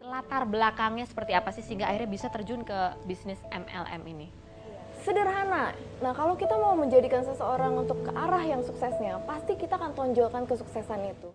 latar belakangnya seperti apa sih sehingga akhirnya bisa terjun ke bisnis MLM ini? Sederhana. Nah, kalau kita mau menjadikan seseorang untuk ke arah yang suksesnya, pasti kita akan tonjolkan kesuksesan itu.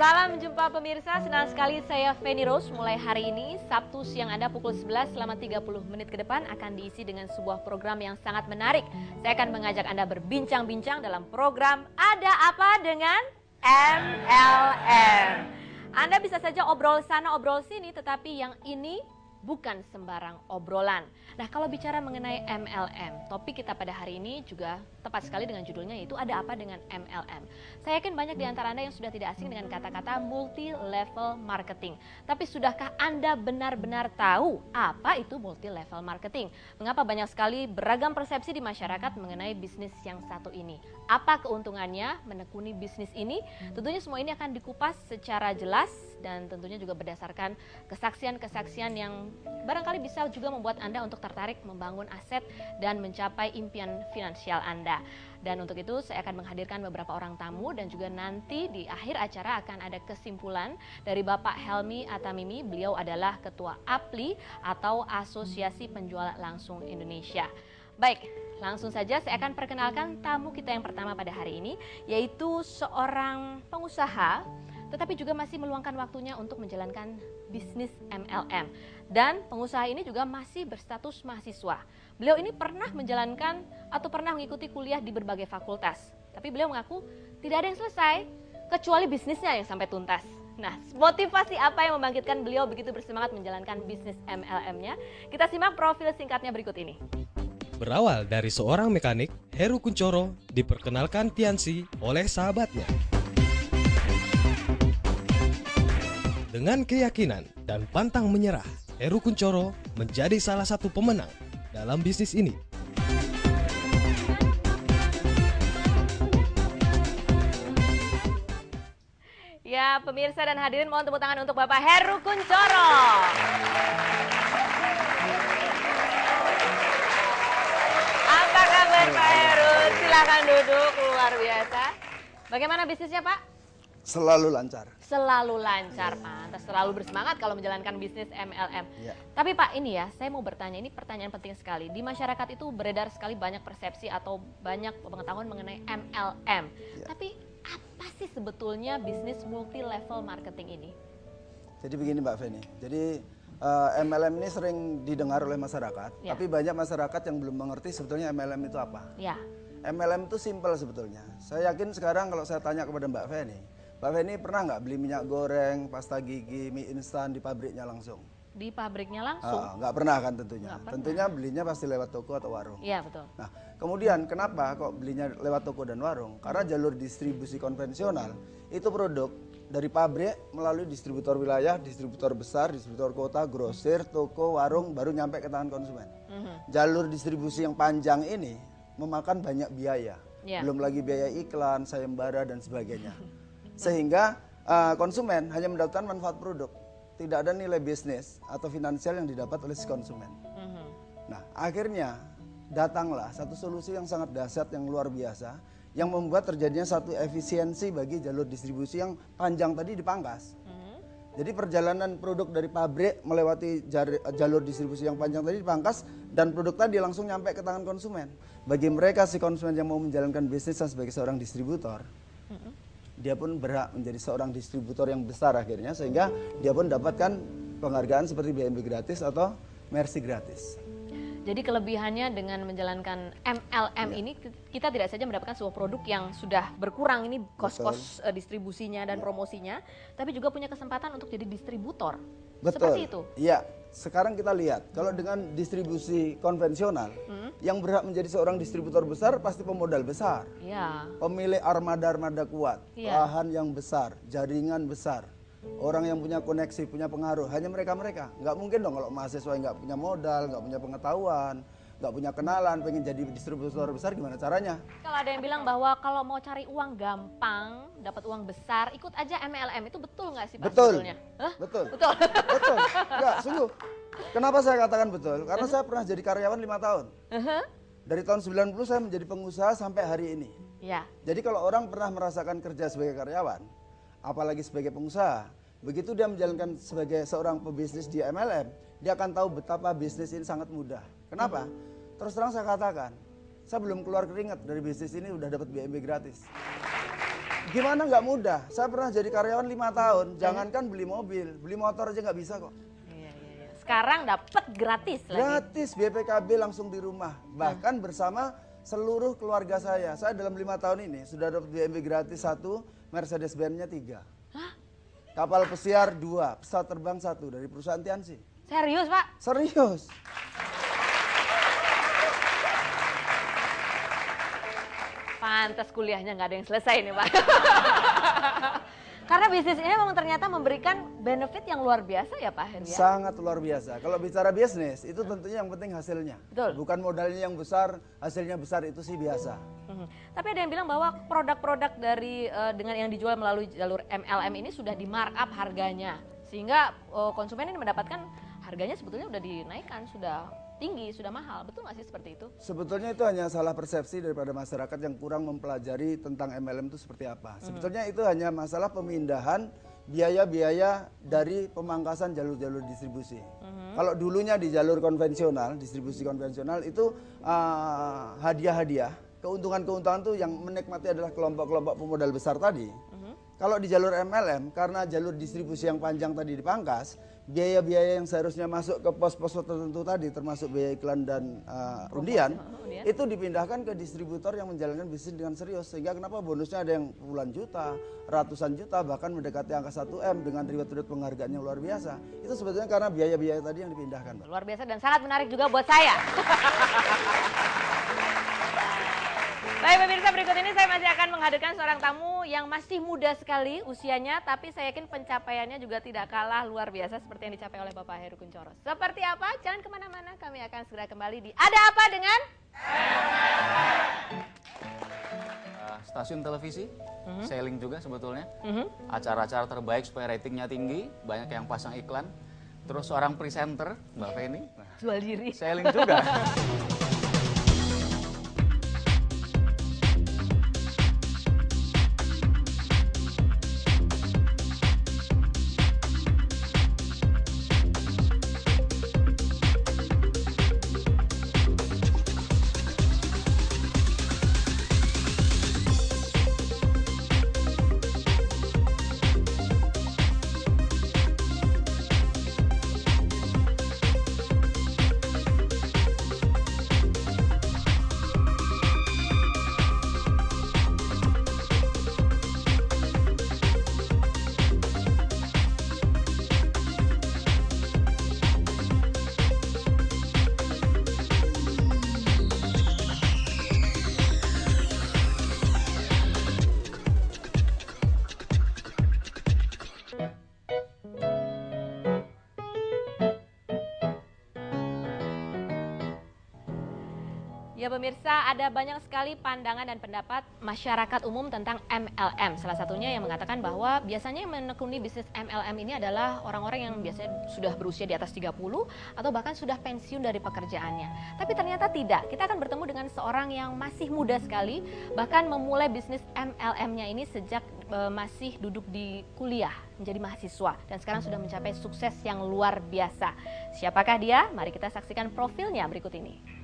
Salam jumpa pemirsa, senang sekali saya Feni Rose. Mulai hari ini, Sabtu siang Anda pukul 11 selama 30 menit ke depan akan diisi dengan sebuah program yang sangat menarik. Saya akan mengajak Anda berbincang-bincang dalam program Ada Apa Dengan MLM. Anda bisa saja obrol sana, obrol sini, tetapi yang ini bukan sembarang obrolan. Nah, kalau bicara mengenai MLM, topik kita pada hari ini juga tepat sekali dengan judulnya, yaitu ada apa dengan MLM. Saya yakin banyak di antara Anda yang sudah tidak asing dengan kata-kata multi-level marketing. Tapi sudahkah Anda benar-benar tahu apa itu multi-level marketing? Mengapa banyak sekali beragam persepsi di masyarakat mengenai bisnis yang satu ini? Apa keuntungannya menekuni bisnis ini? Tentunya semua ini akan dikupas secara jelas dan tentunya juga berdasarkan kesaksian-kesaksian yang barangkali bisa juga membuat Anda untuk tertarik membangun aset dan mencapai impian finansial Anda. Dan untuk itu saya akan menghadirkan beberapa orang tamu dan juga nanti di akhir acara akan ada kesimpulan dari Bapak Helmi Atamimi. Beliau adalah Ketua APLI atau Asosiasi Penjual Langsung Indonesia. Baik, langsung saja saya akan perkenalkan tamu kita yang pertama pada hari ini, yaitu seorang pengusaha tetapi juga masih meluangkan waktunya untuk menjalankan bisnis MLM. Dan pengusaha ini juga masih berstatus mahasiswa. Beliau ini pernah menjalankan atau pernah mengikuti kuliah di berbagai fakultas. Tapi beliau mengaku tidak ada yang selesai, kecuali bisnisnya yang sampai tuntas. Nah, motivasi apa yang membangkitkan beliau begitu bersemangat menjalankan bisnis MLM-nya? Kita simak profil singkatnya berikut ini. Berawal dari seorang mekanik, Heru Kuncoro diperkenalkan Tiansi oleh sahabatnya. Dengan keyakinan dan pantang menyerah, Heru Kuncoro menjadi salah satu pemenang dalam bisnis ini. Ya, pemirsa dan hadirin, mohon tepuk tangan untuk Bapak Heru Kuncoro. Apa kabar Pak Heru? Silakan duduk, luar biasa. Bagaimana bisnisnya Pak? Selalu lancar. Selalu lancar, pantas selalu bersemangat kalau menjalankan bisnis MLM. Ya. Tapi Pak, ini ya, saya mau bertanya, ini pertanyaan penting sekali. Di masyarakat itu beredar sekali banyak persepsi atau banyak pengetahuan mengenai MLM. Ya. Tapi apa sih sebetulnya bisnis multi level marketing ini? Jadi begini Mbak Feni, jadi MLM ini sering didengar oleh masyarakat, Ya. tapi banyak masyarakat yang belum mengerti sebetulnya MLM itu apa. Ya. MLM itu simpel sebetulnya. Saya yakin sekarang kalau saya tanya kepada Mbak Feni pernah nggak beli minyak goreng, pasta gigi, mie instan di pabriknya langsung? Di pabriknya langsung? Nggak pernah kan tentunya. Nggak pernah. Tentunya belinya pasti lewat toko atau warung. Iya, betul. Nah, kemudian kenapa kok belinya lewat toko dan warung? Karena jalur distribusi konvensional itu produk dari pabrik melalui distributor wilayah, distributor besar, distributor kota, grosir, toko, warung, baru nyampe ke tangan konsumen. Jalur distribusi yang panjang ini memakan banyak biaya. Ya. Belum lagi biaya iklan, sayembara dan sebagainya. Sehingga konsumen hanya mendapatkan manfaat produk, tidak ada nilai bisnis atau finansial yang didapat oleh si konsumen. Nah, akhirnya datanglah satu solusi yang sangat dahsyat, yang luar biasa, yang membuat terjadinya satu efisiensi bagi jalur distribusi yang panjang tadi dipangkas. Jadi perjalanan produk dari pabrik melewati jalur distribusi yang panjang tadi dipangkas dan produk tadi langsung nyampe ke tangan konsumen. Bagi mereka si konsumen yang mau menjalankan bisnisnya sebagai seorang distributor, dia pun berhak menjadi seorang distributor yang besar akhirnya, sehingga dia pun dapatkan penghargaan seperti BMW gratis atau Mercy gratis. Jadi kelebihannya dengan menjalankan MLM ini, kita tidak saja mendapatkan sebuah produk yang sudah berkurang ini kos-kos distribusinya dan promosinya, tapi juga punya kesempatan untuk jadi distributor. Betul. Seperti itu? Iya. Sekarang kita lihat, kalau dengan distribusi konvensional, yang berhak menjadi seorang distributor besar pasti pemodal besar. Iya. Pemilik armada-armada kuat, Iya. lahan yang besar, jaringan besar. Orang yang punya koneksi, punya pengaruh, hanya mereka-mereka. Nggak mungkin dong kalau mahasiswa yang nggak punya modal, nggak punya pengetahuan, nggak punya kenalan, pengen jadi distributor besar, gimana caranya? Kalau ada yang bilang bahwa kalau mau cari uang gampang, dapat uang besar, ikut aja MLM, itu betul nggak sih Pak Betul. sebetulnya? Hah? Betul. Betul. Betul. Enggak, sungguh. Kenapa saya katakan betul? Karena saya pernah jadi karyawan 5 tahun. Dari tahun 90 saya menjadi pengusaha sampai hari ini. Ya. Jadi kalau orang pernah merasakan kerja sebagai karyawan, apalagi sebagai pengusaha, begitu dia menjalankan sebagai seorang pebisnis di MLM, dia akan tahu betapa bisnis ini sangat mudah. Kenapa? Terus terang saya katakan, saya belum keluar keringat dari bisnis ini udah dapat BMB gratis. Gimana nggak mudah? Saya pernah jadi karyawan 5 tahun, jangankan beli mobil, beli motor aja nggak bisa kok. Iya. Sekarang dapat gratis lagi. Gratis BPKB langsung di rumah, bahkan bersama seluruh keluarga saya. Saya dalam 5 tahun ini sudah dapat BMB gratis 1, Mercedes-Benz-nya 3. Kapal pesiar 2, pesawat terbang 1 dari perusahaan Tianxi. Serius Pak? Serius. Pantas kuliahnya nggak ada yang selesai nih Pak. Karena bisnis ini memang ternyata memberikan benefit yang luar biasa ya Pak Heru ya? Sangat luar biasa. Kalau bicara bisnis, itu tentunya yang penting hasilnya. Betul. Bukan modalnya yang besar, hasilnya besar, itu sih biasa. Tapi ada yang bilang bahwa produk-produk dari dengan yang dijual melalui jalur MLM ini sudah di markup harganya. Sehingga konsumen ini mendapatkan harganya sebetulnya sudah dinaikkan, sudah tinggi, sudah mahal. Betul nggak sih seperti itu? Sebetulnya itu hanya salah persepsi daripada masyarakat yang kurang mempelajari tentang MLM itu seperti apa. Sebetulnya itu hanya masalah pemindahan biaya-biaya dari pemangkasan jalur-jalur distribusi. Kalau dulunya di jalur konvensional, distribusi konvensional itu hadiah-hadiah, keuntungan-keuntungan itu yang menikmati adalah kelompok-kelompok pemodal besar tadi. Kalau di jalur MLM, karena jalur distribusi yang panjang tadi dipangkas, biaya-biaya yang seharusnya masuk ke pos-pos tertentu tadi, termasuk biaya iklan dan undian, itu dipindahkan ke distributor yang menjalankan bisnis dengan serius. Sehingga kenapa bonusnya ada yang puluhan juta, ratusan juta, bahkan mendekati angka 1M dengan reward-reward penghargaan yang luar biasa. Itu sebetulnya karena biaya-biaya tadi yang dipindahkan, Pak. Luar biasa dan sangat menarik juga buat saya. Baik pemirsa, berikut ini saya masih akan menghadirkan seorang tamu yang masih muda sekali usianya, tapi saya yakin pencapaiannya juga tidak kalah luar biasa seperti yang dicapai oleh Bapak Heru Kunchoro. Seperti apa? Jangan kemana-mana, kami akan segera kembali di Ada Apa Dengan Stasiun televisi, selling juga sebetulnya. Acara-acara terbaik supaya ratingnya tinggi, banyak yang pasang iklan. Terus seorang presenter, Mbak Feni, jual diri. selling juga. Ya pemirsa, ada banyak sekali pandangan dan pendapat masyarakat umum tentang MLM. Salah satunya yang mengatakan bahwa biasanya yang menekuni bisnis MLM ini adalah orang-orang yang biasanya sudah berusia di atas 30 atau bahkan sudah pensiun dari pekerjaannya. Tapi ternyata tidak. Kita akan bertemu dengan seorang yang masih muda sekali, bahkan memulai bisnis MLM-nya ini sejak masih duduk di kuliah, menjadi mahasiswa. Dan sekarang sudah mencapai sukses yang luar biasa. Siapakah dia? Mari kita saksikan profilnya berikut ini.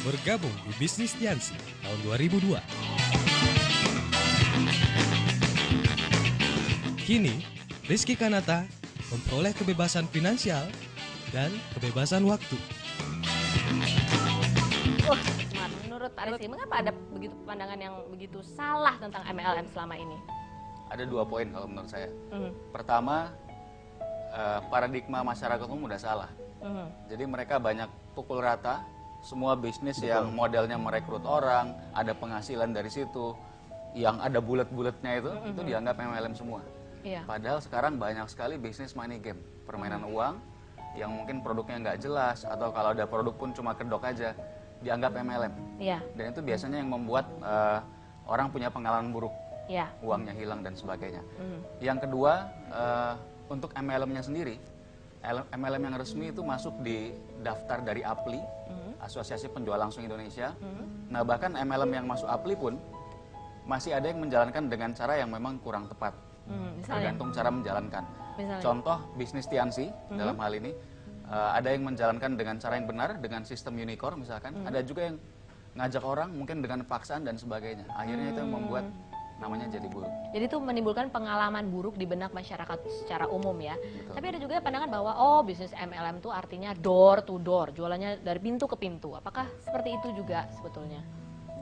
Bergabung di bisnis Tianxi tahun 2002. Kini, Rizky Kanata memperoleh kebebasan finansial dan kebebasan waktu. Menurut Pak Rizky, mengapa ada begitu pandangan yang begitu salah tentang MLM selama ini? Ada 2 poin kalau menurut saya. Pertama, paradigma masyarakat umum udah salah. Jadi mereka banyak pukul rata, semua bisnis yang modelnya merekrut orang, ada penghasilan dari situ, yang ada bulet-buletnya itu dianggap MLM semua. Iya. Padahal sekarang banyak sekali bisnis money game, permainan uang yang mungkin produknya nggak jelas atau kalau ada produk pun cuma kedok aja dianggap MLM. Iya. Dan itu biasanya yang membuat orang punya pengalaman buruk, Iya. uangnya hilang dan sebagainya. Yang kedua, untuk MLM-nya sendiri, MLM yang resmi itu masuk di daftar dari APLI, Asosiasi Penjual Langsung Indonesia. Nah bahkan MLM yang masuk APLI pun masih ada yang menjalankan dengan cara yang memang kurang tepat, Misalnya. tergantung cara menjalankan. Misalnya. Contoh bisnis Tiansi dalam hal ini, ada yang menjalankan dengan cara yang benar dengan sistem unicorn misalkan, ada juga yang ngajak orang mungkin dengan paksaan dan sebagainya. Akhirnya itu yang membuat namanya jadi buruk. Jadi itu menimbulkan pengalaman buruk di benak masyarakat secara umum ya. Tapi ada juga pandangan bahwa oh bisnis MLM itu artinya door to door, jualannya dari pintu ke pintu. Apakah seperti itu juga sebetulnya?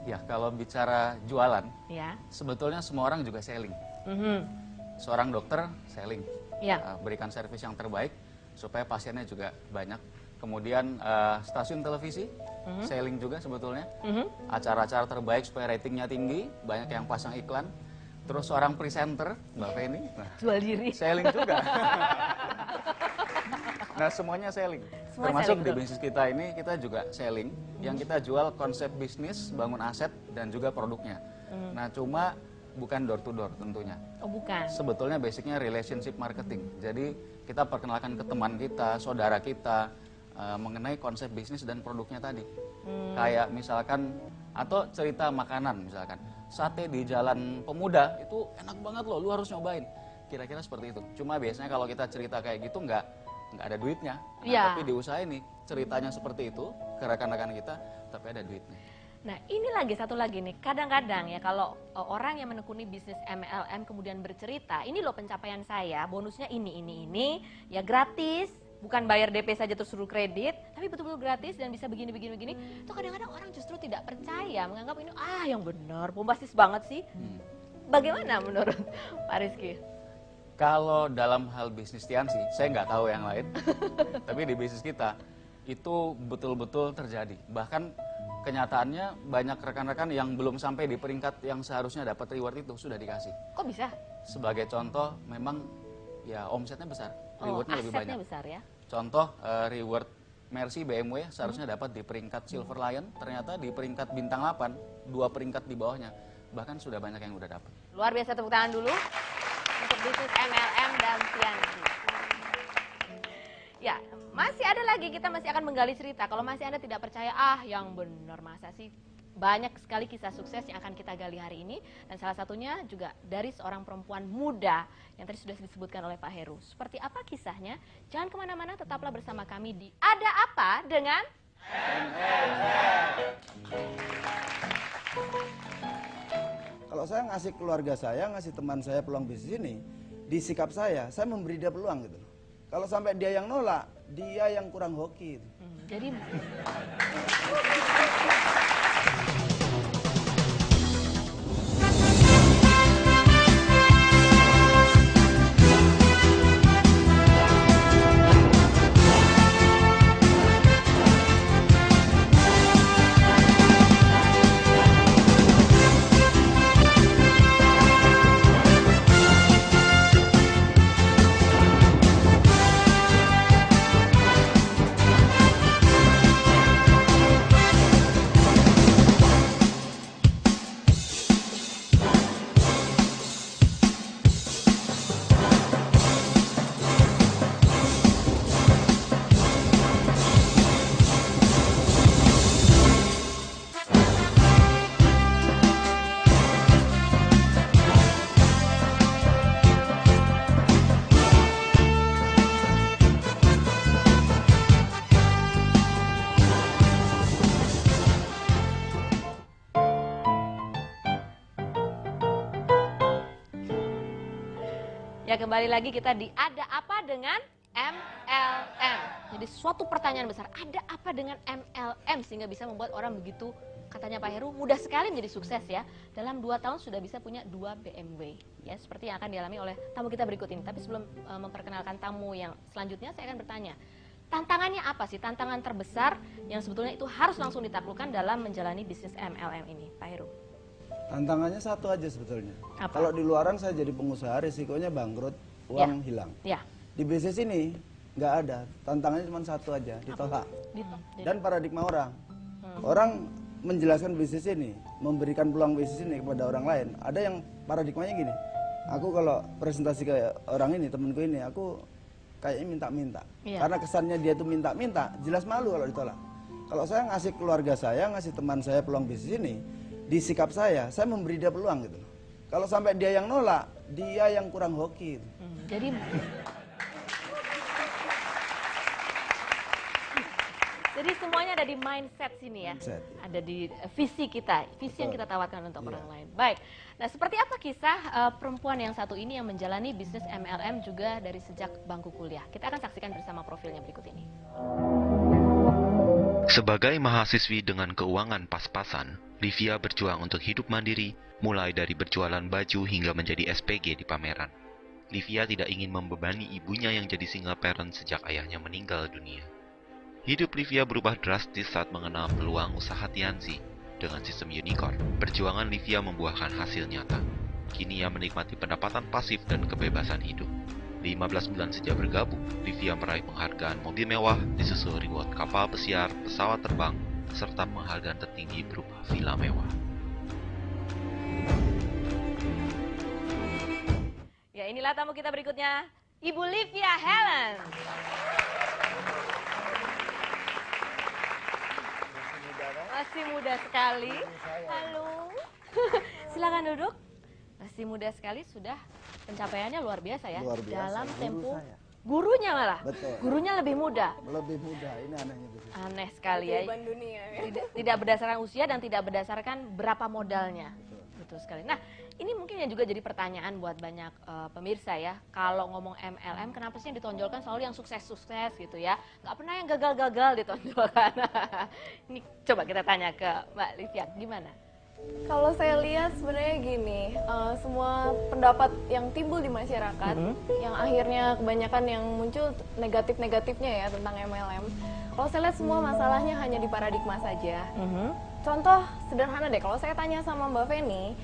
Ya kalau bicara jualan, Ya. sebetulnya semua orang juga selling. Seorang dokter selling, Ya. berikan servis yang terbaik supaya pasiennya juga banyak. Kemudian stasiun televisi selling juga sebetulnya, acara-acara terbaik supaya ratingnya tinggi, banyak yang pasang iklan. Terus seorang presenter, Mbak Feni, Jual diri. selling juga. Nah semuanya selling. Semua Termasuk selling, di betul. bisnis kita ini kita juga selling. Yang kita jual konsep bisnis, bangun aset dan juga produknya. Nah cuma bukan door to door tentunya. Oh bukan. Sebetulnya basicnya relationship marketing. Jadi kita perkenalkan ke teman kita, saudara kita mengenai konsep bisnis dan produknya tadi. Kayak misalkan atau cerita makanan misalkan. Sate di Jalan Pemuda itu enak banget loh, lu harus nyobain. Kira-kira seperti itu. Cuma biasanya kalau kita cerita kayak gitu nggak ada duitnya. Nah, Iya. Tapi diusahain nih ceritanya seperti itu ke rekan-rekan kita, tapi ada duitnya. Nah ini lagi satu lagi nih, kadang-kadang ya kalau orang yang menekuni bisnis MLM kemudian bercerita, ini loh pencapaian saya, bonusnya ini, ya gratis, bukan bayar DP saja terus suruh kredit, tapi betul-betul gratis dan bisa begini. Itu kadang-kadang orang justru tidak percaya, menganggap ini yang benar, bombastis banget sih. Bagaimana menurut Pak Rizky? Kalau dalam hal bisnis Tiansi, saya nggak tahu yang lain, tapi di bisnis kita itu betul-betul terjadi. Bahkan kenyataannya banyak rekan-rekan yang belum sampai di peringkat yang seharusnya dapat reward itu sudah dikasih. Kok bisa? Sebagai contoh, memang ya omsetnya besar, rewardnya lebih asetnya banyak. besar ya. Contoh reward Mercy BMW seharusnya dapat di peringkat Silver Lion, ternyata di peringkat bintang 8, 2 peringkat di bawahnya, bahkan sudah banyak yang udah dapat. Luar biasa, tepuk tangan dulu untuk bisnis MLM dan Tiansi. Ya, masih ada lagi, kita masih akan menggali cerita. Kalau masih Anda tidak percaya, yang benar masa sih? Banyak sekali kisah sukses yang akan kita gali hari ini. Dan salah satunya juga dari seorang perempuan muda yang tadi sudah disebutkan oleh Pak Heru. Seperti apa kisahnya? Jangan kemana-mana, tetaplah bersama kami di Ada Apa Dengan Kalau saya ngasih keluarga saya, ngasih teman saya peluang bisnis ini, di sikap saya memberi dia peluang gitu. Kalau sampai dia yang nolak, dia yang kurang hoki. Gitu. Jadi ya kembali lagi kita di Ada Apa Dengan MLM. Jadi suatu pertanyaan besar, ada apa dengan MLM sehingga bisa membuat orang begitu, katanya Pak Heru, mudah sekali menjadi sukses ya. Dalam 2 tahun sudah bisa punya 2 BMW. Ya, seperti yang akan dialami oleh tamu kita berikut ini. Tapi sebelum memperkenalkan tamu yang selanjutnya, saya akan bertanya, tantangannya apa sih? Tantangan terbesar yang sebetulnya itu harus langsung ditaklukkan dalam menjalani bisnis MLM ini, Pak Heru? Tantangannya satu aja sebetulnya. Apa? Kalau di luaran saya jadi pengusaha, risikonya bangkrut, uang hilang. Ya. Di bisnis ini nggak ada, tantangannya cuma satu aja, ditolak. Dan paradigma orang. Orang menjelaskan bisnis ini, memberikan peluang bisnis ini kepada orang lain. Ada yang paradigmanya gini, aku kalau presentasi ke orang ini, temanku ini, aku kayaknya minta-minta. Karena kesannya dia tuh minta-minta, jelas malu kalau ditolak. Kalau saya ngasih keluarga saya, ngasih teman saya peluang bisnis ini, di sikap saya memberi dia peluang gitu. Kalau sampai dia yang nolak, dia yang kurang hoki. Gitu. Jadi semuanya ada di mindset sini ya, Mindset. ada di visi kita, visi yang kita tawarkan untuk orang lain. Baik, nah seperti apa kisah perempuan yang satu ini yang menjalani bisnis MLM juga dari sejak bangku kuliah? Kita akan saksikan bersama profilnya berikut ini. Sebagai mahasiswi dengan keuangan pas-pasan, Livia berjuang untuk hidup mandiri, mulai dari berjualan baju hingga menjadi SPG di pameran. Livia tidak ingin membebani ibunya yang jadi single parent sejak ayahnya meninggal dunia. Hidup Livia berubah drastis saat mengenal peluang usaha Tianzi. Dengan sistem unicorn, perjuangan Livia membuahkan hasil nyata. Kini ia menikmati pendapatan pasif dan kebebasan hidup. 15 bulan sejak bergabung, Livia meraih penghargaan mobil mewah, disusul reward kapal pesiar, pesawat terbang, serta penghargaan tertinggi berupa villa mewah. Ya, inilah tamu kita berikutnya, Ibu Livia Helen. Masih muda sekali. Halo. Silakan duduk. Masih muda sekali, sudah pencapaiannya luar biasa ya. Luar biasa. Dalam Guru tempo. saya. Gurunya malah. Betul. Gurunya lebih muda. Lebih mudah, ini anehnya bisnis. Aneh sekali ya. Kehidupan dunia ya. Tidak berdasarkan usia dan tidak berdasarkan berapa modalnya. Betul sekali. Nah, ini mungkin yang juga jadi pertanyaan buat banyak pemirsa ya. Kalau ngomong MLM, kenapa sih yang ditonjolkan selalu yang sukses-sukses gitu ya? Nggak pernah yang gagal-gagal ditonjolkan. Ini coba kita tanya ke Mbak Livia, gimana? Kalau saya lihat sebenarnya gini, semua pendapat yang timbul di masyarakat, yang akhirnya kebanyakan yang muncul negatif-negatifnya ya tentang MLM. Kalau saya lihat semua masalahnya hanya di paradigma saja. Contoh sederhana deh, kalau saya tanya sama Mbak Feni,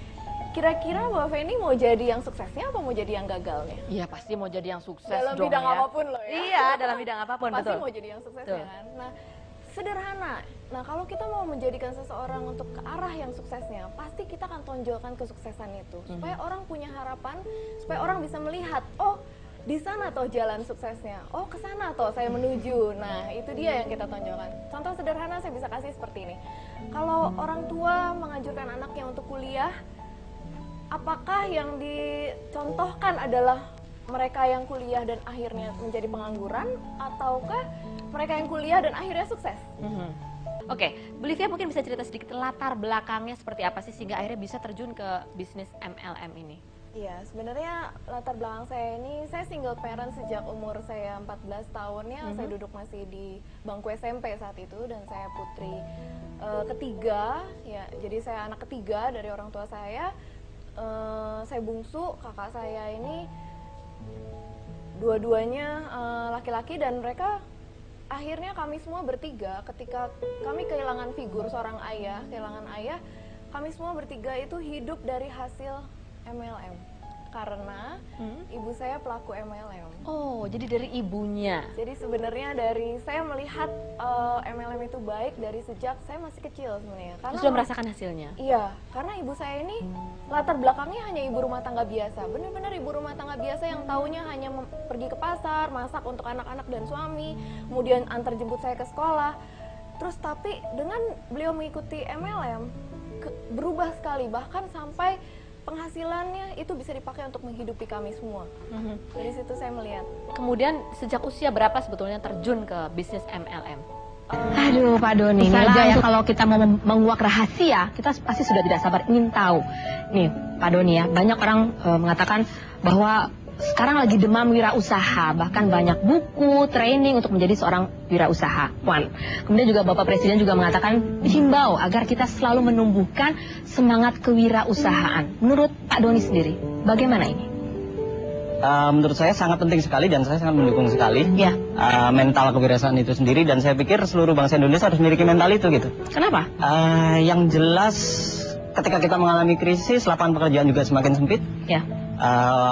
kira-kira Mbak Feni mau jadi yang suksesnya apa mau jadi yang gagalnya? Iya pasti mau jadi yang sukses Dalam dong bidang ya. apapun loh ya. Iya, dalam bidang apapun, Pasti betul. mau jadi yang sukses Betul. ya kan. Nah, sederhana. Nah, kalau kita mau menjadikan seseorang untuk ke arah yang suksesnya, pasti kita akan tonjolkan kesuksesan itu supaya orang punya harapan, supaya orang bisa melihat, oh, di sana toh jalan suksesnya. Oh, ke sana toh saya menuju. Nah, itu dia yang kita tonjolkan. Contoh sederhana saya bisa kasih seperti ini. Kalau orang tua menganjurkan anaknya untuk kuliah, apakah yang dicontohkan adalah mereka yang kuliah dan akhirnya menjadi pengangguran, ataukah mereka yang kuliah dan akhirnya sukses? Oke, Bu Livia mungkin bisa cerita sedikit latar belakangnya seperti apa sih sehingga akhirnya bisa terjun ke bisnis MLM ini? Iya, sebenarnya latar belakang saya ini, saya single parent sejak umur saya 14 tahun ya. Saya duduk masih di bangku SMP saat itu dan saya putri ketiga, ya. Jadi saya anak ketiga dari orang tua saya. Saya bungsu, kakak saya ini dua-duanya laki-laki dan mereka akhirnya kami semua bertiga ketika kami kehilangan figur seorang ayah, kami semua bertiga itu hidup dari hasil MLM karena ibu saya pelaku MLM. Oh, jadi dari ibunya. Jadi sebenarnya dari saya melihat MLM itu baik dari sejak saya masih kecil sebenarnya. Karena Sudah merasakan hasilnya? Iya, karena ibu saya ini latar belakangnya hanya ibu rumah tangga biasa. Benar-benar ibu rumah tangga biasa yang taunya hanya pergi ke pasar, masak untuk anak-anak dan suami, kemudian antar jemput saya ke sekolah. Terus tapi dengan beliau mengikuti MLM, berubah sekali, bahkan sampai penghasilannya itu bisa dipakai untuk menghidupi kami semua. Dari situ saya melihat. Kemudian sejak usia berapa sebetulnya terjun ke bisnis MLM? Aduh Pak Doni, ini aja ya kalau kita mau menguak rahasia, kita pasti sudah tidak sabar ingin tahu. Nih Pak Doni ya, banyak orang mengatakan bahwa sekarang lagi demam wirausaha, bahkan banyak buku, training untuk menjadi seorang wirausahawan. Kemudian juga Bapak Presiden juga mengatakan himbau agar kita selalu menumbuhkan semangat kewirausahaan. Menurut Pak Doni sendiri, bagaimana ini? Menurut saya sangat penting sekali dan saya sangat mendukung sekali Ya. Mental kewirausahaan itu sendiri, dan saya pikir seluruh bangsa Indonesia harus memiliki mental itu gitu. Kenapa? Yang jelas ketika kita mengalami krisis, lapangan pekerjaan juga semakin sempit. Ya.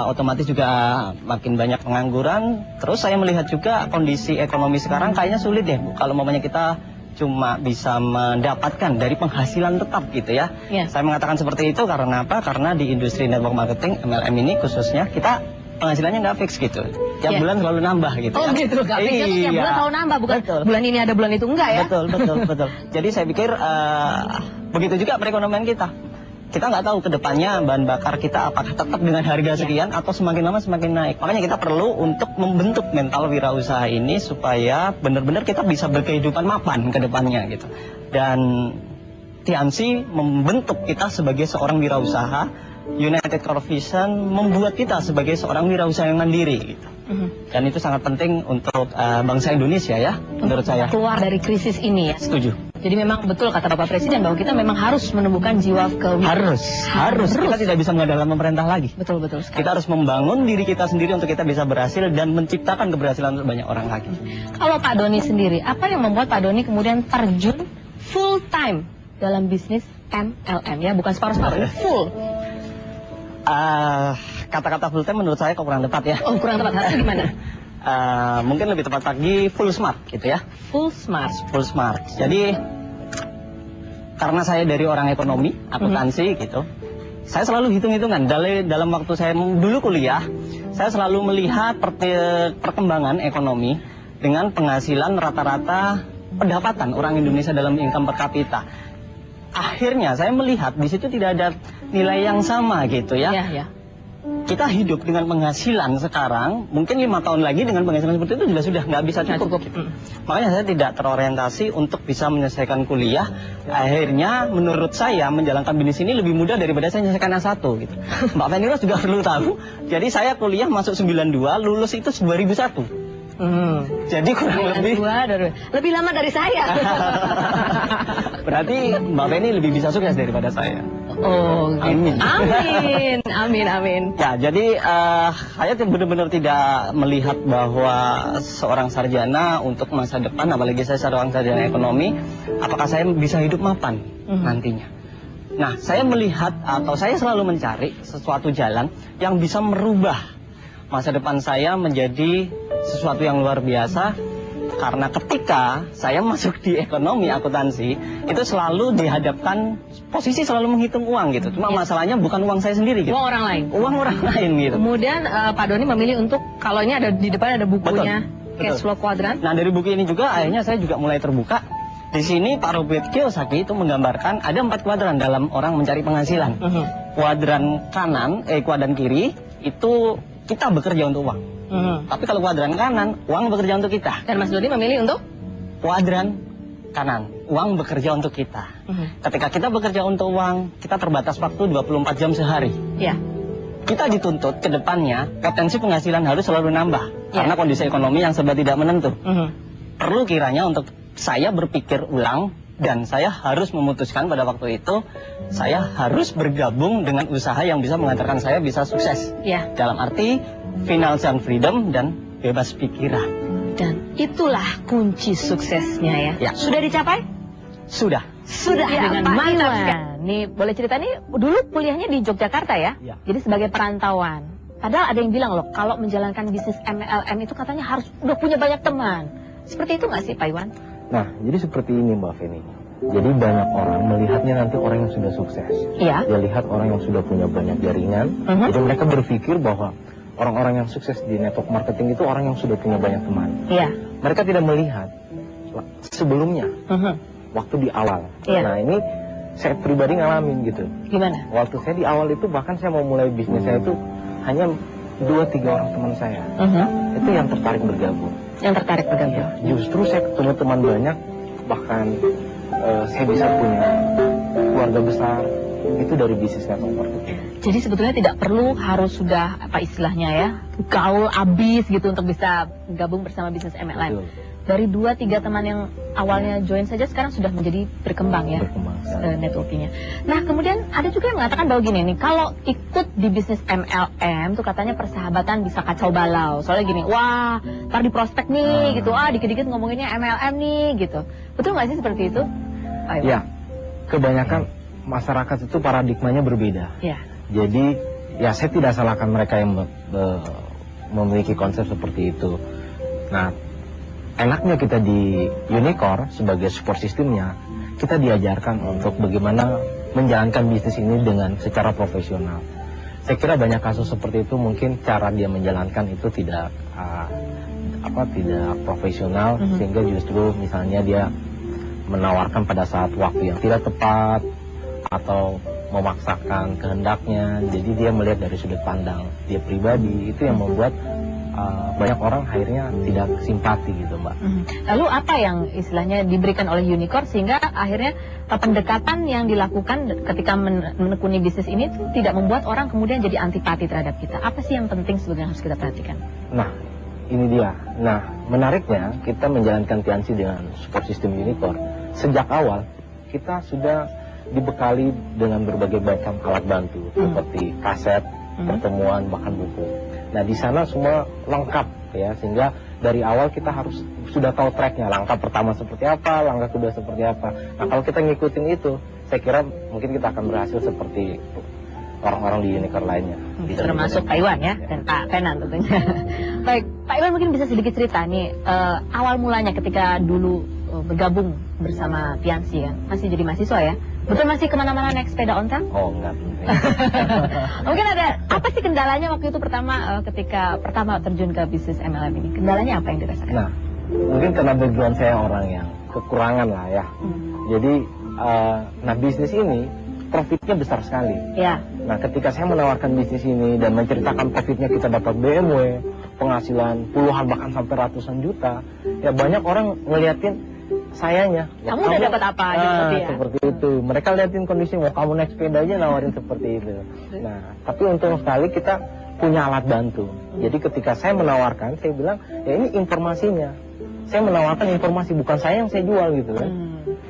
Otomatis juga makin banyak pengangguran. Terus saya melihat juga kondisi ekonomi sekarang kayaknya sulit deh, kalau mamanya kita cuma bisa mendapatkan dari penghasilan tetap gitu ya. Saya mengatakan seperti itu karena apa? Karena di industri network marketing MLM ini khususnya kita penghasilannya nggak fix gitu. Tiap bulan selalu nambah gitu. Oh gitu, nggak fix itu tiap bulan selalu nambah, bukan bulan ini ada bulan itu enggak ya? Betul. Jadi saya pikir begitu juga perekonomian kita. Kita nggak tahu kedepannya bahan bakar kita apakah tetap dengan harga sekian atau semakin lama semakin naik. Makanya kita perlu untuk membentuk mental wirausaha ini supaya benar-benar kita bisa berkehidupan mapan kedepannya gitu. Dan TMC membentuk kita sebagai seorang wirausaha. United Core Vision membuat kita sebagai seorang wirausaha yang mandiri gitu. Dan itu sangat penting untuk bangsa Indonesia ya, menurut saya. Keluar dari krisis ini ya. Setuju. Jadi memang betul kata Bapak Presiden bahwa kita memang harus menumbuhkan jiwa kewirausahaan. Harus. Kita tidak bisa mengandalkan pemerintah lagi. Betul sekali. Kita harus membangun diri kita sendiri untuk kita bisa berhasil dan menciptakan keberhasilan untuk banyak orang lagi. Kalau Pak Doni sendiri, apa yang membuat Pak Doni kemudian terjun full time dalam bisnis MLM ya, bukan separuh-separuh, full? Kata-kata full time menurut saya kok kurang tepat ya. Oh, kurang tepat. Harusnya gimana? Mungkin lebih tepat lagi full smart gitu ya. Full smart. Jadi karena saya dari orang ekonomi, akuntansi gitu, saya selalu hitung-hitungan. Dalam waktu saya dulu kuliah, saya selalu melihat perkembangan ekonomi dengan penghasilan rata-rata pendapatan orang Indonesia dalam income per kapita. Akhirnya saya melihat di situ tidak ada nilai yang sama gitu ya. Kita hidup dengan penghasilan sekarang, mungkin 5 tahun lagi dengan penghasilan seperti itu juga sudah nggak bisa cukup. Makanya saya tidak terorientasi untuk bisa menyelesaikan kuliah. Akhirnya menurut saya menjalankan bisnis ini lebih mudah daripada saya menyelesaikan S1 gitu. Mbak Feniros juga perlu tahu. Jadi saya kuliah masuk 92, lulus itu 2001. Jadi kurang lebih lama dari saya. Berarti Mbak Feni lebih bisa sukses daripada saya. Oh, gitu. Amin. Ya, jadi saya benar-benar tidak melihat bahwa seorang sarjana untuk masa depan, apalagi saya seorang sarjana ekonomi, apakah saya bisa hidup mapan nantinya. Nah, saya melihat atau saya selalu mencari sesuatu jalan yang bisa merubah masa depan saya menjadi sesuatu yang luar biasa. Karena ketika saya masuk di ekonomi akuntansi, itu selalu dihadapkan posisi selalu menghitung uang gitu. Cuma masalahnya bukan uang saya sendiri gitu. Uang orang lain. Uang orang lain gitu. Kemudian Pak Doni memilih untuk, kalau ini ada di depan ada bukunya Cash Flow Quadrant. Nah, dari buku ini juga akhirnya saya juga mulai terbuka. Di sini Pak Robert Kiyosaki itu menggambarkan ada 4 kuadran dalam orang mencari penghasilan. Kuadran kanan, kuadran kiri itu kita bekerja untuk uang. Tapi kalau kuadran kanan, uang bekerja untuk kita. Dan Mas Doni memilih untuk? Kuadran kanan, uang bekerja untuk kita. Ketika kita bekerja untuk uang, kita terbatas waktu 24 jam sehari. Ya. Kita dituntut ke depannya, potensi penghasilan harus selalu nambah. Karena kondisi ekonomi yang serba tidak menentu. Perlu kiranya untuk saya berpikir ulang, dan saya harus memutuskan pada waktu itu, saya harus bergabung dengan usaha yang bisa mengantarkan saya bisa sukses. Dalam arti financial freedom dan bebas pikiran. Dan itulah kunci suksesnya ya. Sudah dicapai? Sudah ya, dengan mantap sekali. Nih boleh cerita nih, dulu kuliahnya di Yogyakarta ya? Jadi sebagai perantauan. Padahal ada yang bilang loh, kalau menjalankan bisnis MLM itu katanya harus udah punya banyak teman. Seperti itu nggak sih Pak Iwan? Nah, jadi seperti ini Mbak Feni. Jadi banyak orang melihatnya nanti orang yang sudah sukses. Dia lihat orang yang sudah punya banyak jaringan. Jadi mereka berpikir bahwa orang-orang yang sukses di network marketing itu orang yang sudah punya banyak teman. Mereka tidak melihat sebelumnya, waktu di awal. Nah, ini saya pribadi ngalamin gitu. Gimana? Waktu saya di awal itu bahkan saya mau mulai bisnis saya itu hanya 2-3 orang teman saya. Itu yang tertarik bergabung. Justru saya ketemu teman banyak, bahkan saya bisa punya keluarga besar itu dari bisnis network marketing. Jadi sebetulnya tidak perlu harus sudah apa istilahnya ya, gaul abis gitu untuk bisa gabung bersama bisnis MLM. Dari 2-3 teman yang awalnya join saja sekarang sudah menjadi berkembang ya networkingnya. Nah kemudian ada juga yang mengatakan bahwa gini nih, kalau ikut di bisnis MLM tuh katanya persahabatan bisa kacau balau. Soalnya gini, wah ntar di prospek nih gitu, dikit-dikit ngomonginnya MLM nih gitu. Betul nggak sih seperti itu? Ya, kebanyakan masyarakat itu paradigmanya berbeda. Ya. Jadi ya saya tidak salahkan mereka yang memiliki konsep seperti itu. Nah, enaknya kita di Unicorn sebagai support systemnya, kita diajarkan untuk bagaimana menjalankan bisnis ini dengan secara profesional. Saya kira banyak kasus seperti itu mungkin cara dia menjalankan itu tidak tidak profesional, sehingga justru misalnya dia menawarkan pada saat waktu yang tidak tepat atau memaksakan kehendaknya. Jadi dia melihat dari sudut pandang dia pribadi, itu yang membuat banyak orang akhirnya tidak simpati gitu, Mbak. Lalu apa yang istilahnya diberikan oleh Unicorn sehingga akhirnya pendekatan yang dilakukan ketika menekuni bisnis ini tuh tidak membuat orang kemudian jadi antipati terhadap kita? Apa sih yang penting sebenarnya harus kita perhatikan? Nah, ini dia. Nah, menariknya kita menjalankan Tiansi dengan support system Unicorn. Sejak awal kita sudah dibekali dengan berbagai macam alat bantu seperti kaset, pertemuan, bahkan buku. Nah, di sana semua lengkap ya, sehingga dari awal kita harus sudah tahu tracknya, langkah pertama seperti apa, langkah kedua seperti apa. Nah, kalau kita ngikutin itu, saya kira mungkin kita akan berhasil seperti orang-orang di Unicorn lainnya. Termasuk Pak Iwan ya, dan Pak Penan tentunya. Baik, Pak Iwan mungkin bisa sedikit cerita nih, awal mulanya ketika dulu bergabung bersama Tiansi kan, masih jadi mahasiswa ya? Betul masih kemana-mana naik sepeda ontel? Oh enggak. Mungkin ada, apa sih kendalanya waktu itu ketika pertama terjun ke bisnis MLM ini? Kendalanya apa yang dirasakan? Nah, mungkin karena background saya orang yang kekurangan lah ya. Jadi, nah bisnis ini profitnya besar sekali. Ya. Nah, ketika saya menawarkan bisnis ini dan menceritakan profitnya kita dapat BMW, penghasilan puluhan bahkan sampai ratusan juta, ya banyak orang ngeliatin sayanya. Kamu udah dapat apa? Seperti itu. Mereka liatin kondisi, mau kamu naik sepeda aja nawarin seperti itu. Nah, tapi untung sekali kita punya alat bantu. Jadi ketika saya menawarkan, saya bilang, ya ini informasinya. Saya menawarkan informasi, bukan saya yang saya jual gitu kan.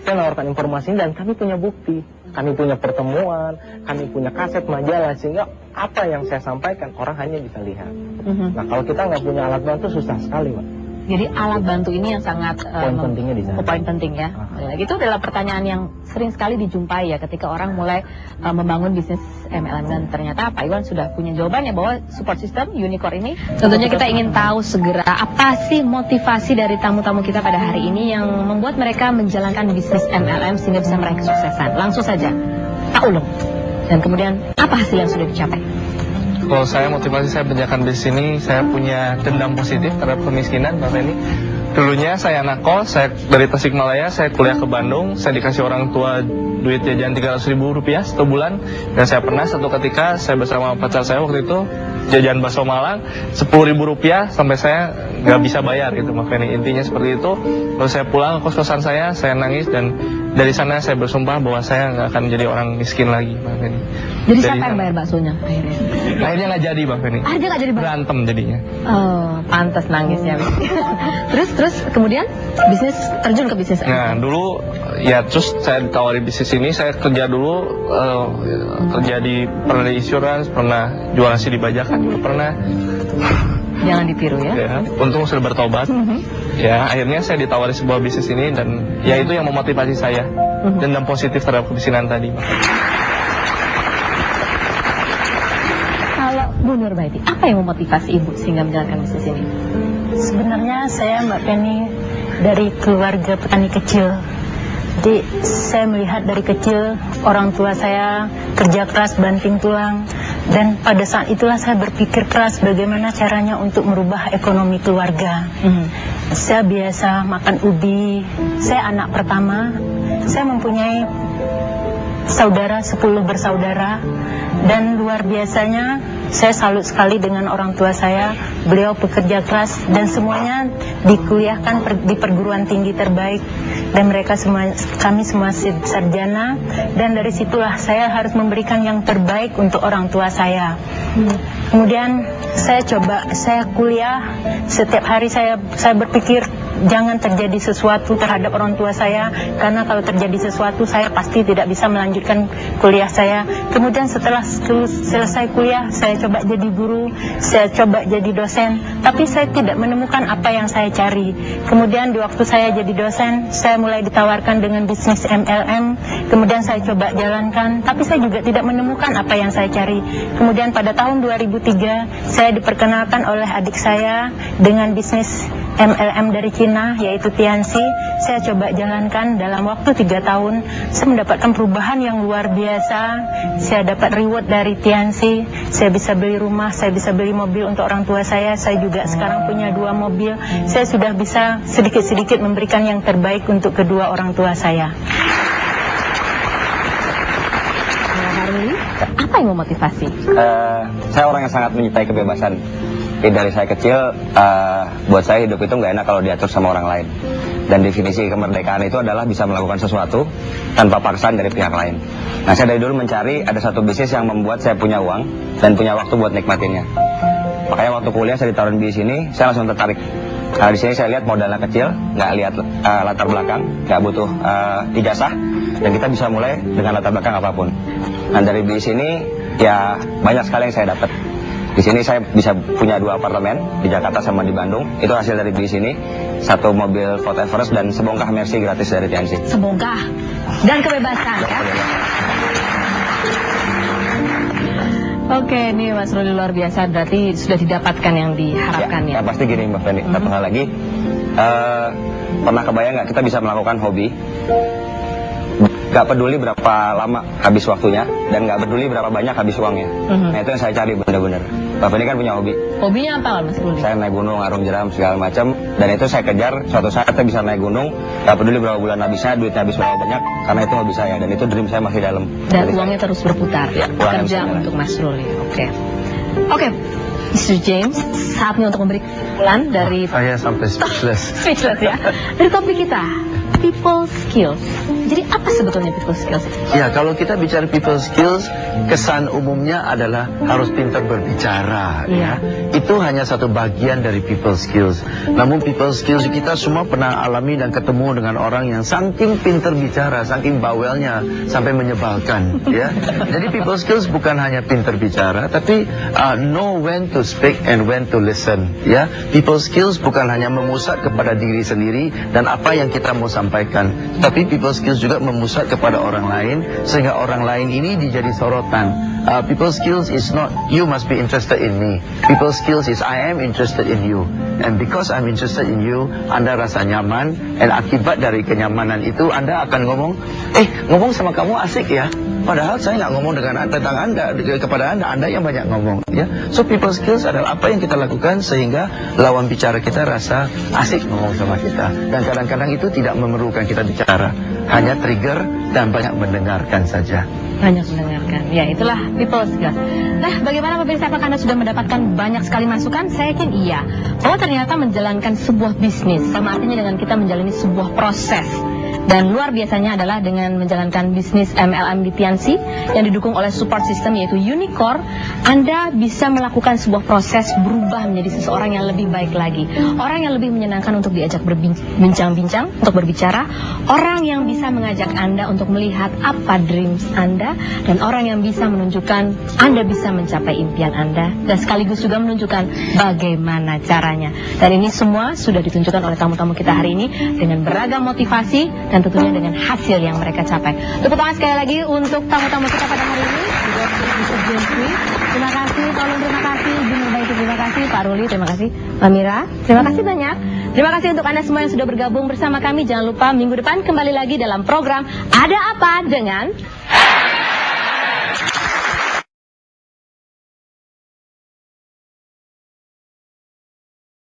Saya menawarkan informasi dan kami punya bukti. Kami punya pertemuan, kami punya kaset, majalah, sehingga apa yang saya sampaikan orang hanya bisa lihat. Nah, kalau kita nggak punya alat bantu susah sekali, Pak. Jadi alat bantu ini yang sangat poin pentingnya di sana. Poin penting ya. Itu adalah pertanyaan yang sering sekali dijumpai ya ketika orang mulai membangun bisnis MLM, dan ternyata Pak Iwan sudah punya jawabannya bahwa support system Unicorn ini. Tentunya kita ingin tahu segera apa sih motivasi dari tamu-tamu kita pada hari ini yang membuat mereka menjalankan bisnis MLM sehingga bisa meraih kesuksesan. Langsung saja, Pak Ulung. Dan kemudian apa hasil yang sudah dicapai? Kalau saya, motivasi saya menjalankan bisnis ini, saya punya dendam positif terhadap kemiskinan, Pak Feni. Dulunya saya anak kos, saya dari Tasikmalaya, saya kuliah ke Bandung, saya dikasih orang tua duit jajan Rp300.000 satu bulan, dan saya pernah satu ketika saya bersama pacar saya waktu itu jajan bakso Malang Rp10.000 sampai saya nggak bisa bayar gitu, Pak Feni. Intinya seperti itu. Lalu saya pulang ke kos-kosan saya nangis, dan dari sana saya bersumpah bahwa saya nggak akan jadi orang miskin lagi, Pak Feni. Jadi siapa yang bayar baksonya akhirnya? Akhirnya nggak jadi, Pak Feni. Akhirnya nggak jadi, berantem jadinya. Oh, pantas nangisnya. terus kemudian bisnis, terjun ke bisnis. Nah, dulu ya terus saya ditawari bisnis ini, saya kerja dulu, kerja pernah di insurance, pernah jual nasi di bajakan, pernah. Jangan ditiru ya. Ya, untung sudah bertobat. Ya, akhirnya saya ditawari sebuah bisnis ini, dan ya itu yang memotivasi saya. Dendam positif terhadap kemiskinan tadi. Kalau Bu Nurbaiti, apa yang memotivasi Ibu sehingga menjalankan bisnis ini? Sebenarnya saya, Mbak Penny, dari keluarga petani kecil. Jadi saya melihat dari kecil orang tua saya kerja keras, banting tulang. Dan pada saat itulah saya berpikir keras bagaimana caranya untuk merubah ekonomi keluarga. Saya biasa makan ubi, saya anak pertama, saya mempunyai saudara 10 bersaudara, dan luar biasanya saya salut sekali dengan orang tua saya. Beliau pekerja keras dan semuanya dikuliahkan di perguruan tinggi terbaik, dan kami semua sarjana, dan dari situlah saya harus memberikan yang terbaik untuk orang tua saya. Kemudian saya kuliah, setiap hari saya berpikir jangan terjadi sesuatu terhadap orang tua saya, karena kalau terjadi sesuatu saya pasti tidak bisa melanjutkan kuliah saya. Kemudian setelah selesai kuliah, saya coba jadi guru, saya coba jadi dosen, tapi saya tidak menemukan apa yang saya cari. Kemudian di waktu saya jadi dosen, saya mulai ditawarkan dengan bisnis MLM, kemudian saya coba jalankan, tapi saya juga tidak menemukan apa yang saya cari. Kemudian pada tahun 2003, saya diperkenalkan oleh adik saya dengan bisnis MLM dari Cina, yaitu Tianxi. Saya coba jalankan dalam waktu 3 tahun. Saya mendapatkan perubahan yang luar biasa. Saya dapat reward dari Tianxi. Saya bisa beli rumah, saya bisa beli mobil untuk orang tua saya. Saya juga sekarang punya 2 mobil. Saya sudah bisa sedikit-sedikit memberikan yang terbaik untuk kedua orang tua saya. Apa yang memotivasi? Saya orang yang sangat menyukai kebebasan. Dari saya kecil, buat saya hidup itu nggak enak kalau diatur sama orang lain. Dan definisi kemerdekaan itu adalah bisa melakukan sesuatu tanpa paksaan dari pihak lain. Nah, saya dari dulu mencari ada satu bisnis yang membuat saya punya uang dan punya waktu buat nikmatinnya. Makanya waktu kuliah saya ditawarin di sini, saya langsung tertarik. Karena di sini saya lihat modalnya kecil, nggak lihat latar belakang, nggak butuh ijazah, dan kita bisa mulai dengan latar belakang apapun. Dan dari di sini ya banyak sekali yang saya dapat. Di sini saya bisa punya 2 apartemen di Jakarta sama di Bandung. Itu hasil dari di sini. 1 mobil Ford Everest dan sebongkah Mercy gratis dari Tianxi. Sebongkah dan kebebasan ya. Oke, ini Mas Ruli luar biasa. Berarti sudah didapatkan yang diharapkan ya. Ya pasti gini Mbak Feni. Satu hal lagi, pernah kebayang nggak kita bisa melakukan hobi? Gak peduli berapa lama habis waktunya dan gak peduli berapa banyak habis uangnya. Nah itu yang saya cari bener-bener. Mbak Feni kan punya hobi. Hobinya apa Mas Ruli? Saya naik gunung, arung jeram segala macam, dan itu saya kejar. Suatu saat saya bisa naik gunung, gak peduli berapa bulan habisnya, duitnya habis berapa banyak, karena itu hobi saya dan itu dream saya masih dalam. Dan uangnya terus berputar. Ya, kerja untuk Mas Ruli. Oke, Mr. James, saatnya untuk memberi kesimpulan dari saya sampai speechless. Speechless ya. Dari topik kita, people skills. Jadi apa sebetulnya people skills? Ya, kalau kita bicara people skills, kesan umumnya adalah harus pintar berbicara. Ya, itu hanya satu bagian dari people skills. Namun people skills kita semua pernah alami dan ketemu dengan orang yang saking pintar bicara, saking bawelnya sampai menyebalkan. Ya, jadi people skills bukan hanya pintar bicara, tapi know when to speak and when to listen. Ya, people skills bukan hanya memusat kepada diri sendiri dan apa yang kita mau sampaikan, tapi people skills juga memusat kepada orang lain sehingga orang lain ini dijadi sorotan. People skills is not you must be interested in me. People skills is I am interested in you, and because I'm interested in you, Anda rasa nyaman, dan akibat dari kenyamanan itu Anda akan ngomong sama kamu asik ya. Padahal saya nggak ngomong tentang Anda, kepada Anda yang banyak ngomong ya. So people skills adalah apa yang kita lakukan sehingga lawan bicara kita rasa asik ngomong sama kita. Dan kadang-kadang itu tidak memerlukan kita bicara, hanya trigger dan banyak mendengarkan saja. Banyak mendengarkan, ya itulah people skills. Nah, bagaimana pemirsa, apakah Anda sudah mendapatkan banyak sekali masukan? Saya yakin iya. Bahwa ternyata menjalankan sebuah bisnis sama artinya dengan kita menjalani sebuah proses. Dan luar biasanya adalah dengan menjalankan bisnis MLM di Tianxi yang didukung oleh support system yaitu Unicore, Anda bisa melakukan sebuah proses berubah menjadi seseorang yang lebih baik lagi. Orang yang lebih menyenangkan untuk diajak berbincang-bincang, untuk berbicara. Orang yang bisa mengajak Anda untuk melihat apa dreams Anda. Dan orang yang bisa menunjukkan Anda bisa mencapai impian Anda. Dan sekaligus juga menunjukkan bagaimana caranya. Dan ini semua sudah ditunjukkan oleh tamu-tamu kita hari ini dengan beragam motivasi dan tentunya dengan hasil yang mereka capai. Tepuk tangan sekali lagi untuk tamu-tamu kita pada hari ini. Terima kasih, tolong terima kasih, Ibu Baik, terima kasih, Pak Ruli, terima kasih, Mbak Mira, terima kasih banyak. Terima kasih untuk Anda semua yang sudah bergabung bersama kami. Jangan lupa minggu depan kembali lagi dalam program Ada Apa dengan